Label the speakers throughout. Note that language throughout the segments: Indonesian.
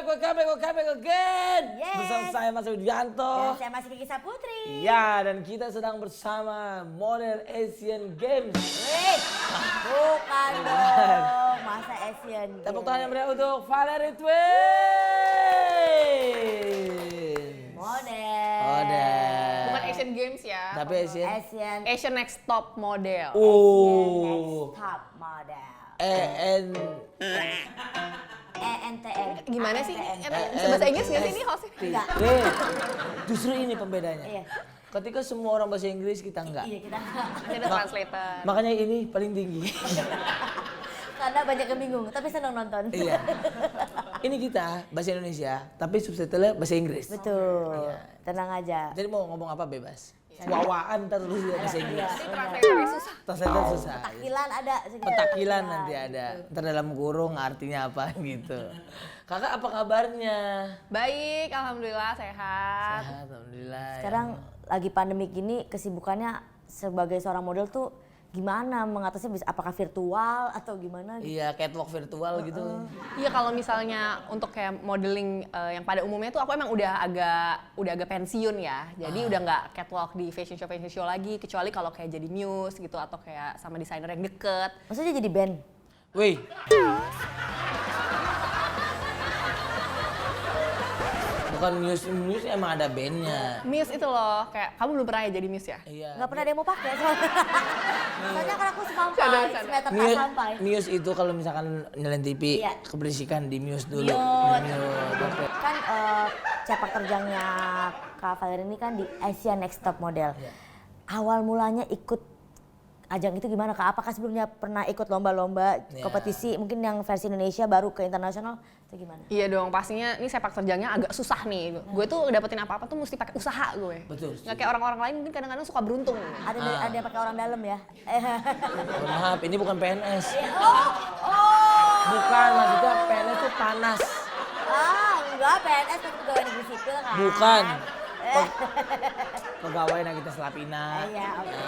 Speaker 1: back again.
Speaker 2: Yes.
Speaker 1: Bersama saya Mas Widianto.
Speaker 2: Dan saya masih Kiki Saputri.
Speaker 1: Iya, dan kita sedang bersama model Asian Games.
Speaker 2: Wih, bukan dong, masa Asian Games.
Speaker 1: Tepuk tangan yang meriah untuk Valerie Twins.
Speaker 2: Model.
Speaker 3: Bukan Asian Games ya.
Speaker 1: Tapi Asian.
Speaker 3: Asian Next Top Model.
Speaker 1: Oh.
Speaker 2: Next top model.
Speaker 1: EN.
Speaker 2: ENTM.
Speaker 3: Gimana sih?
Speaker 2: ANTM.
Speaker 3: Bisa bahasa Inggris nggak sih ini hostnya?
Speaker 2: Enggak.
Speaker 1: Justru ini pembedanya.
Speaker 2: Iya.
Speaker 1: Ketika semua orang bahasa Inggris kita enggak.
Speaker 2: Iya kita.
Speaker 3: Nanti ada translator.
Speaker 1: Makanya ini paling tinggi.
Speaker 2: Karena banyak yang bingung, tapi senang nonton.
Speaker 1: Iya. Ini kita bahasa Indonesia, tapi subtitlenya bahasa Inggris.
Speaker 2: Betul. Tenang aja.
Speaker 1: Jadi mau ngomong apa bebas. Wawaan terus ya bahasa Inggris.
Speaker 3: Nanti translatornya susah.
Speaker 1: Translator susah.
Speaker 2: Pentakilan ada.
Speaker 1: Pentakilan nanti ada. Ntar dalam kurung artinya apa gitu. Kakak apa kabarnya?
Speaker 3: Baik, alhamdulillah sehat.
Speaker 1: Sehat, alhamdulillah.
Speaker 2: Sekarang lagi pandemi gini, kesibukannya sebagai seorang model tuh gimana mengatasinya, bisa apakah virtual atau gimana gitu?
Speaker 1: Iya, catwalk virtual gitu.
Speaker 3: Iya, kalau misalnya untuk kayak modeling yang pada umumnya tuh aku emang udah agak pensiun ya. Jadi udah nggak catwalk di fashion show lagi, kecuali kalau kayak jadi muse gitu atau kayak sama desainer yang deket.
Speaker 2: Maksudnya jadi band?
Speaker 1: Wih. Bukan Muse emang ada bandnya.
Speaker 3: Muse itu loh, kayak kamu belum pernah ya jadi muse ya?
Speaker 1: Iya.
Speaker 2: Nggak pernah ada yang mau pakai soalnya. Soalnya kan aku semampai,
Speaker 3: Canda.
Speaker 2: semeter tak
Speaker 1: Muse,
Speaker 2: sampai.
Speaker 1: Muse itu kalau misalkan nyalain TV,
Speaker 2: Iya.
Speaker 1: keberisikan di Muse dulu.
Speaker 2: Mute. Kan sepak terjangnya Kak Valerie ini kan di Asian Next Top Model.
Speaker 1: Iya.
Speaker 2: Awal mulanya ikut ajang itu gimana Kak? Apakah sebelumnya pernah ikut lomba-lomba
Speaker 1: Iya.
Speaker 2: kompetisi mungkin yang versi Indonesia baru ke internasional itu gimana?
Speaker 3: Iya dong, pastinya ini sepak terjangnya agak susah nih. Gue tuh dapetin apa-apa tuh mesti pakai usaha gue.
Speaker 1: Betul.
Speaker 3: Nggak kayak orang-orang lain mungkin kadang-kadang suka beruntung.
Speaker 2: Ada yang pakai orang dalam ya?
Speaker 1: Mohon maaf, ini bukan PNS.
Speaker 2: Oh,
Speaker 1: Bukan, maksudnya PNS itu panas.
Speaker 2: Enggak, PNS kan pegawai negeri sipil kan?
Speaker 1: Bukan. Pegawai kita Selapina.
Speaker 2: Iya, oke.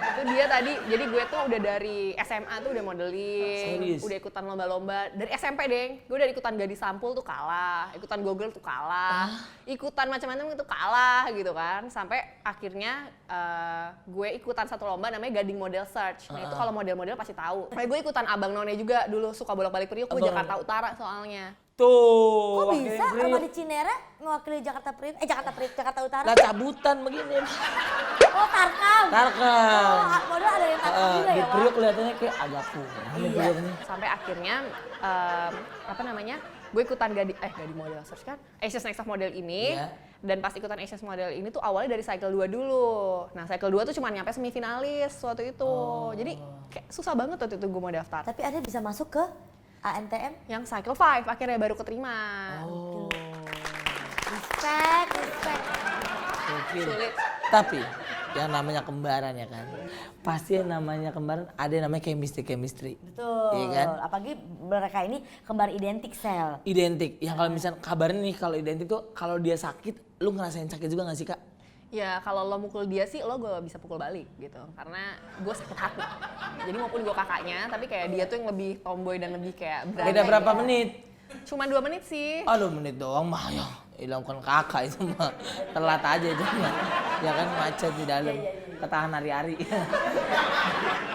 Speaker 3: Itu dia tadi, jadi gue tuh udah dari SMA tuh udah modeling,
Speaker 1: Serius?
Speaker 3: udah ikutan lomba-lomba. Dari SMP deh, gue udah ikutan Gadis Sampul tuh kalah, ikutan Google tuh kalah, ikutan macam-macam itu kalah gitu kan. Sampai akhirnya gue ikutan satu lomba namanya Gading Model Search. Nah itu kalau model-model pasti tahu. Kayak gue ikutan Abang None juga dulu, suka bolak-balik Priok, gue Jakarta Utara soalnya.
Speaker 1: Tuh.
Speaker 2: Kok
Speaker 1: wakilin
Speaker 2: bisa
Speaker 1: Priok.
Speaker 2: rumah di Cinere mewakili Jakarta Utara?
Speaker 1: Lah cabutan begini.
Speaker 2: Oh, Tarkam.
Speaker 1: Tarkam.
Speaker 2: Oh, model ada yang Tarkam juga
Speaker 1: Di
Speaker 2: ya, Wak?
Speaker 1: Priok kelihatannya kayak agak kurang. Ini
Speaker 2: Iya.
Speaker 1: Priok nih.
Speaker 3: Sampai akhirnya gue ikutan Gading Model Search kan, Asia's Next Top Model ini.
Speaker 1: Iya.
Speaker 3: Dan pas ikutan Asia's Model ini tuh awalnya dari cycle 2 dulu. Nah cycle 2 tuh cuma nyampe semifinalis waktu itu. Jadi kayak susah banget waktu itu gue mau daftar.
Speaker 2: Tapi ada bisa masuk ke ANTM?
Speaker 3: Yang cycle 5 akhirnya baru keterima.
Speaker 1: Oh.
Speaker 2: Respect.
Speaker 1: Gokil.
Speaker 3: Sulit.
Speaker 1: Tapi yang namanya kembaran ya kan. Pasti yang namanya kembaran ada yang namanya chemistry.
Speaker 2: Betul.
Speaker 1: Iya kan?
Speaker 2: Apalagi mereka ini kembar identik sel.
Speaker 1: Identik. Yang kalau misalnya kabarnya nih kalau identik tuh kalau dia sakit, lu ngerasain sakit juga gak sih Kak?
Speaker 3: Ya kalau lo mukul dia sih lo gue bisa pukul balik gitu. Karena gue sakit hati. Jadi maupun gue kakaknya, tapi kayak dia tuh yang lebih tomboy dan lebih kayak berani.
Speaker 1: Beda berapa menit?
Speaker 3: Cuma 2 menit sih.
Speaker 1: Oh 2 menit doang mah ya. Hilangkan kakak itu mah. Telat aja itu mah. Ya kan macet di dalam. Ketahan hari-hari.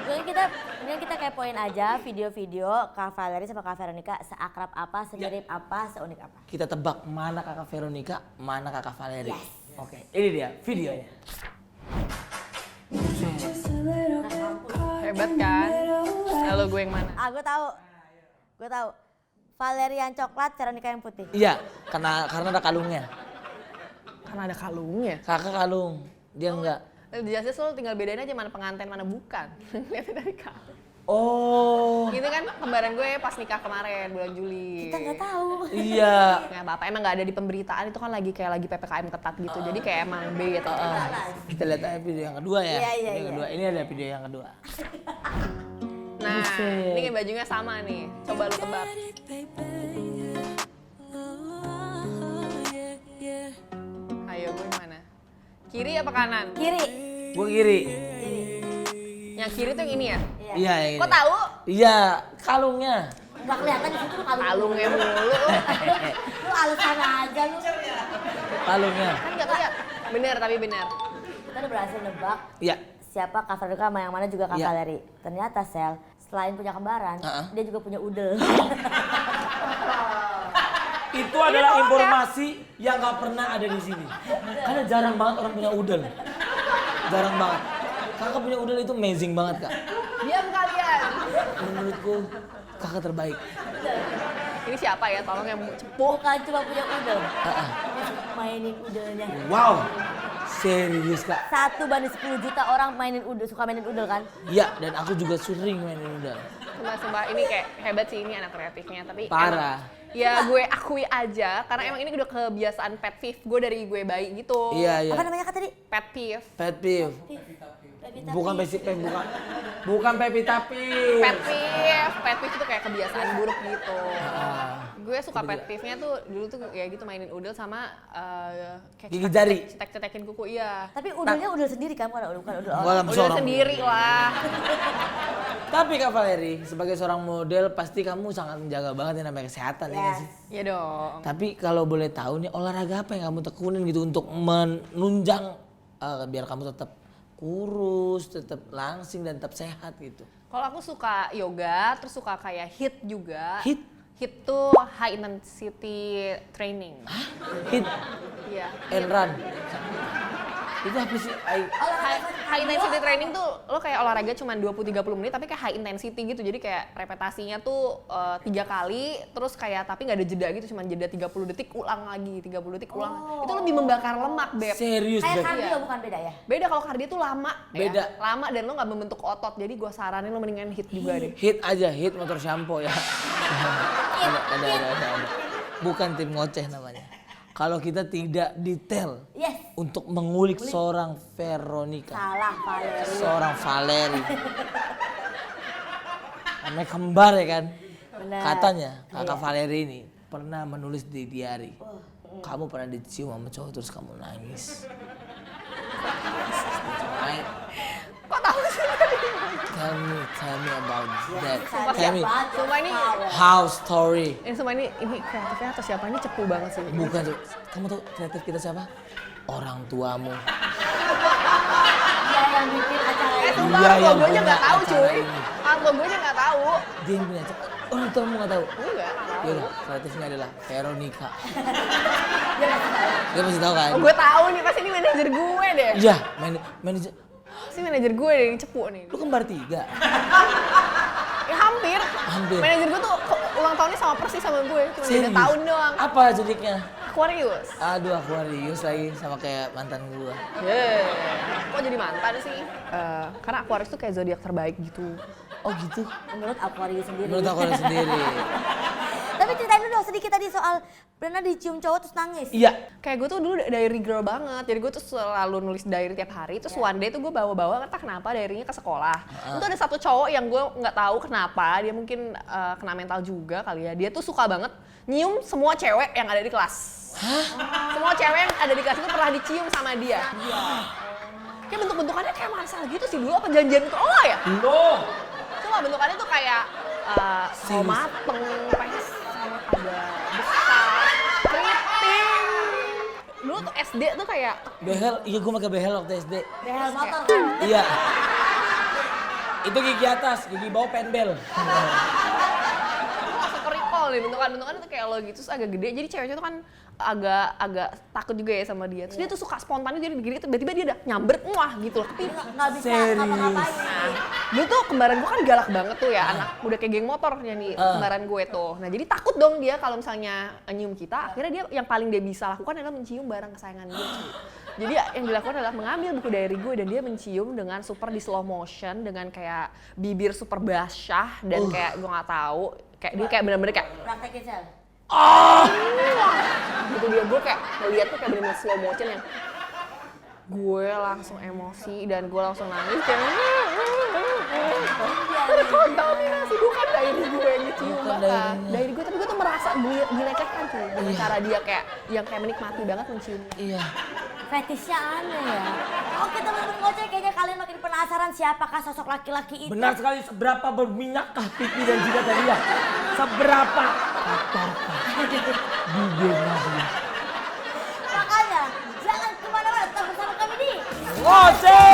Speaker 2: Kemudian kita kepoin aja video-video Kak Valerie sama Kak Veronica seakrab apa, semirip apa, seunik apa.
Speaker 1: Kita tebak mana kakak Veronica, mana kakak Valerie.
Speaker 2: Yes.
Speaker 1: Oke, ini dia videonya.
Speaker 3: Hebat kan? Lalu gue yang mana?
Speaker 2: Gue tahu. Valerie yang coklat, Veronica yang putih.
Speaker 1: Iya, karena ada kalungnya.
Speaker 3: Karena ada kalungnya.
Speaker 1: Kakak kalung, dia enggak.
Speaker 3: Di Justice lo tinggal bedain aja mana pengantin mana bukan. Lihatnya dari kalung.
Speaker 1: Oh.
Speaker 3: Gitu kan kembaran gue pas nikah kemarin bulan Juli.
Speaker 2: Kita nggak tahu.
Speaker 1: Iya.
Speaker 3: Ya bapak emang nggak ada di pemberitaan, itu kan lagi kayak lagi PPKM ketat gitu. Jadi kayak emang beda.
Speaker 1: Kita lihat aja video yang kedua ya.
Speaker 2: Iya.
Speaker 1: Video yang kedua. Ini ada video yang kedua.
Speaker 3: Nah,
Speaker 1: Buset.
Speaker 3: ini bajunya sama nih. Coba lu tebak. Ayo gue yang mana? Kiri apa kanan?
Speaker 2: Kiri.
Speaker 1: Gue kiri.
Speaker 3: Yang kiri tuh yang ini ya?
Speaker 1: Iya, yang ini.
Speaker 3: Kok tahu?
Speaker 1: Iya, kalungnya.
Speaker 2: Gak kelihatan di situ lu
Speaker 3: Kalungnya mulu.
Speaker 2: Lu alasan aja lu.
Speaker 1: Kalungnya.
Speaker 3: Kan nggak tahu ya. Bener tapi bener.
Speaker 2: Kita udah berhasil nebak
Speaker 1: Iya.
Speaker 2: siapa Kak Veronica sama yang mana juga Kak
Speaker 1: Iya.
Speaker 2: Valeri. Ternyata Sel, selain punya kembaran, dia juga punya udel.
Speaker 1: Itu adalah informasi yang nggak pernah ada di sini. Karena jarang banget orang punya udel. Jarang banget. Kakak punya udel itu amazing banget kak.
Speaker 3: Diam kalian.
Speaker 1: Menurutku kakak terbaik.
Speaker 3: Ini siapa ya? Tolong yang cepu.
Speaker 2: Bukan cuma punya udel,
Speaker 1: Ah, ah.
Speaker 2: dia suka mainin udelnya.
Speaker 1: Wow, serius kak.
Speaker 2: 1/10 juta orang suka mainin udel kan?
Speaker 1: Iya, dan aku juga sering mainin udel.
Speaker 3: Sumpah ini kayak hebat sih ini anak kreatifnya. Tapi
Speaker 1: Parah.
Speaker 3: ya gue akui aja karena emang ini udah kebiasaan pet peeve gue dari gue bayi gitu.
Speaker 1: Iya, iya.
Speaker 2: Apa namanya Kak tadi?
Speaker 3: Pet peeve.
Speaker 1: Pet peeve. Bukan bukan pepita pig.
Speaker 3: Pet peeve itu kayak kebiasaan buruk gitu. Gue suka pet peeve-nya tuh dulu tuh ya gitu mainin udel sama kayak
Speaker 1: Gigit jari.
Speaker 3: cetek-cetekin kuku iya.
Speaker 2: Tapi udelnya udel sendiri kan, bukan udel orang.
Speaker 1: Dalam
Speaker 3: Udel
Speaker 1: seorang
Speaker 3: sendiri lah.
Speaker 1: Tapi Kak Valeri, sebagai seorang model pasti kamu sangat menjaga banget yang namanya kesehatan ya nggak sih?
Speaker 3: Iya dong.
Speaker 1: Tapi kalau boleh tahu nih olahraga apa yang kamu tekunin gitu untuk menunjang biar kamu tetap kurus, tetap langsing dan tetap sehat gitu.
Speaker 3: Kalau aku suka yoga, terus suka kayak HIIT juga.
Speaker 1: HIIT?
Speaker 3: HIIT tuh high intensity training.
Speaker 1: Hit
Speaker 3: Iya.
Speaker 1: and run. Itu apa sih?
Speaker 3: High intensity training tuh lo kayak olahraga cuma 20-30 menit tapi kayak high intensity gitu. Jadi kayak repetasinya tuh 3 kali terus kayak tapi nggak ada jeda gitu, cuma jeda 30 detik ulang lagi, 30 detik ulang. Itu lebih membakar lemak, Beb.
Speaker 1: Serius,
Speaker 2: Kayak
Speaker 1: Beb?
Speaker 2: kardio bukan beda ya?
Speaker 3: Beda kalau kardio tuh lama
Speaker 1: Beda.
Speaker 3: ya. Lama dan lo nggak membentuk otot. Jadi gua saranin lo mendingan HIIT juga deh.
Speaker 1: Hit aja, hit motor shampoo ya. ada. Bukan tim ngoceh namanya. Kalau kita tidak detail
Speaker 2: Yes.
Speaker 1: untuk mengulik seorang Veronica,
Speaker 2: Salah Valeri.
Speaker 1: seorang Valeri, namanya kembar ya kan?
Speaker 2: Benar.
Speaker 1: Katanya kakak Valeri ini pernah menulis di diary, kamu pernah dicium sama cowok terus kamu nangis.
Speaker 3: Kok tahu sih?
Speaker 1: Tell me about that.
Speaker 2: Sumpah
Speaker 1: Tell me
Speaker 3: Sumpah ini
Speaker 1: how story.
Speaker 3: semua ini kreatifnya atau siapa ini cepu banget sih.
Speaker 1: Bukan tuh, kamu tahu kreatif kita siapa? Orang tuamu.
Speaker 2: Dia yang bikin acara ini.
Speaker 3: Sumpah
Speaker 1: Iya, yang
Speaker 3: logonya
Speaker 1: punya
Speaker 3: nggak tahu
Speaker 1: acara
Speaker 3: cuy.
Speaker 1: ini.
Speaker 3: Logonya nggak tahu.
Speaker 1: Dia yang punya acara. Orang tuamu nggak tahu.
Speaker 3: Enggak.
Speaker 1: Yaudah, kreatifnya adalah Veronica.
Speaker 2: Dia masih tahu.
Speaker 1: Dia pasti tahu kan?
Speaker 3: Oh, gue tahu nih pasti ini manajer gue deh.
Speaker 1: Iya, manajer.
Speaker 3: Pasti manajer gue deh yang cepu nih.
Speaker 1: Lu kembar 3.
Speaker 3: Ya hampir.
Speaker 1: Hampir.
Speaker 3: Manajer gue tuh ulang tahunnya sama persis sama gue, cuma beda
Speaker 1: Serius?
Speaker 3: tahun doang.
Speaker 1: Apa judiknya?
Speaker 3: Aquarius.
Speaker 1: Aduh, Aquarius lagi sama kayak mantan gua.
Speaker 3: Kok jadi mantan sih? Karena Aquarius tuh kayak zodiak terbaik gitu.
Speaker 1: Oh gitu?
Speaker 2: Menurut Aquarius sendiri.
Speaker 1: Menurut Aquarius sendiri.
Speaker 2: Tapi ceritain dulu dong sedikit tadi soal pernah dicium cowok terus nangis.
Speaker 1: Iya.
Speaker 3: Kayak gue tuh dulu diary girl banget, jadi gue tuh selalu nulis diary tiap hari. Terus one day tuh gue bawa-bawa entah kenapa diarynya ke sekolah. Itu ada satu cowok yang gue nggak tahu kenapa, dia mungkin kena mental juga kali ya. Dia tuh suka banget nyium semua cewek yang ada di kelas. Semua cewek yang ada di kelas itu pernah dicium sama dia. Kayak bentuk-bentukannya kayak Marcel gitu sih dulu, apa janjian ke lo ya?
Speaker 1: Loh.
Speaker 3: Cuma bentukannya tuh kayak mau mateng, pesek, agak besar, keriting. Dulu tuh SD tuh kayak
Speaker 1: Behel, iya gua pakai behel waktu SD.
Speaker 2: Behel motor kan.
Speaker 1: Iya. Itu gigi atas, gigi bawah penbel.
Speaker 3: masuk ke recall nih bentukan-bentukannya tuh kayak lo gitu, terus agak gede. Jadi cewek-cewek tuh kan agak takut juga ya sama dia. Terus dia tuh suka spontan jadi gini, tiba-tiba dia udah nyamber, wah gitu loh. Tapi
Speaker 2: Nggak bisa
Speaker 1: Serius?
Speaker 2: ngapa-ngapain.
Speaker 3: dulu tuh kembaran gue kan galak banget tuh ya, anak udah kayak geng motor yang di kembaran gue tuh. Nah jadi takut dong dia kalau misalnya nyium kita, akhirnya dia yang paling dia bisa lakukan adalah mencium barang kesayangan dia. Cuy. Jadi yang dilakukan adalah mengambil buku diary gue dan dia mencium dengan super di slow motion, dengan kayak bibir super basah dan kayak gue nggak tahu, kayak dia kayak bener-bener kayak
Speaker 2: Praktekin Sel.
Speaker 3: gitu dia, gue kayak ngeliat tuh kayak bener-bener slow motion yang gue langsung emosi dan gue langsung nangis kayak kontaminasi, bukan diary gue yang dicium
Speaker 1: Bukan
Speaker 3: bahkan
Speaker 1: diary-nya.
Speaker 3: diary gue, tapi gue tuh merasa dilecehkan cuy dengan cara dia kayak yang kayak menikmati banget menciumnya.
Speaker 1: Iya.
Speaker 2: Fetishnya aneh ya. Oke teman-teman ngoceh, kayaknya kalian makin penasaran penasaran siapakah sosok laki-laki itu?
Speaker 1: Benar sekali, seberapa berminyakkah pipi dan jidat dia? Seberapa kotorkah bibirnya dia?
Speaker 2: Makanya jangan kemana-mana, tetap bersama kami di
Speaker 1: Ngoceh!